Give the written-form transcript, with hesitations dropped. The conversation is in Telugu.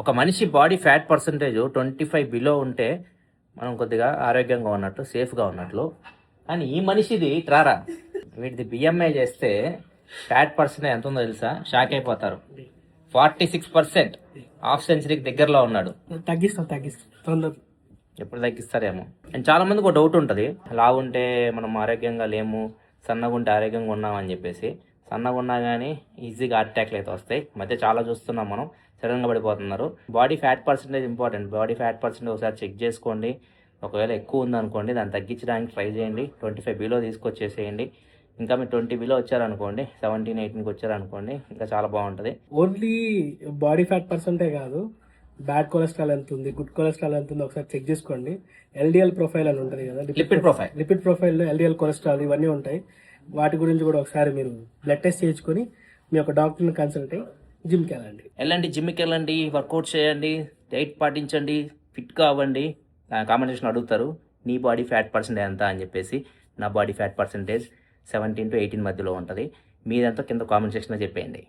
ఒక మనిషి బాడీ ఫ్యాట్ పర్సంటేజ్ 25 బిలో ఉంటే మనం కొద్దిగా ఆరోగ్యంగా ఉన్నట్లు, సేఫ్గా ఉన్నట్లు. కానీ ఈ మనిషిది ట్రారా, వీటిది బిఎంఐ చేస్తే ఫ్యాట్ పర్సెంటేజ్ ఎంత ఉందో తెలుసా? షాక్ అయిపోతారు. 46%, హాఫ్ సెంచరీకి దగ్గరలో ఉన్నాడు. తగ్గిస్తాం ఎప్పుడు తగ్గిస్తారేమో. అండ్ చాలా మందికి ఒక డౌట్ ఉంటుంది, లావు ఉంటే మనం ఆరోగ్యంగా లేము, సన్నగా ఉంటే ఆరోగ్యంగా ఉన్నామని చెప్పేసి. సన్నగా ఉన్నా కానీ ఈజీగా హార్ట్ అటాక్లు అయితే వస్తాయి. మధ్య చాలా చూస్తున్నాం మనం, సడన్గా పడిపోతున్నారు. Body fat percentage important. Body fat percentage ఒకసారి చెక్ చేసుకోండి. ఒకవేళ ఎక్కువ ఉందనుకోండి, దాన్ని తగ్గించడానికి ట్రై చేయండి. 25 బిలో తీసుకొచ్చేసేయండి. ఇంకా మీరు 20 బిలో వచ్చారనుకోండి, 17, 18కి వచ్చారనుకోండి, ఇంకా చాలా బాగుంటుంది. ఓన్లీ బాడీ ఫ్యాట్ పర్సెంటే కాదు, బ్యాడ్ కొలెస్ట్రాల్ ఎంత ఉంది, గుడ్ కొలెస్ట్రాల్ ఎంత ఉంది ఒకసారి చెక్ చేసుకోండి. ఎల్డిఎల్ ప్రొఫైల్ అని ఉంటుంది కదా, లిపిడ్ ప్రొఫైల్లో ఎల్డిఎల్ కొలెస్ట్రాల్ ఇవన్నీ ఉంటాయి. వాటి గురించి కూడా ఒకసారి మీరు బ్లడ్ టెస్ట్ చేయించుకొని మీ యొక్క డాక్టర్ని కన్సల్ట్ అయ్యి జిమ్కి జిమ్కి వెళ్ళండి, వర్కౌట్ చేయండి, డైట్ పాటించండి, ఫిట్గా అవ్వండి. కామెంటేషన్ అడుగుతారు నీ బాడీ ఫ్యాట్ పర్సెంటేజ్ ఎంత అని చెప్పేసి. నా బాడీ ఫ్యాట్ పర్సెంటేజ్ 17 to 18 మధ్యలో ఉంటుంది. మీదంతా కింద కామెంట్ సెక్షన్లో చెప్పేయండి.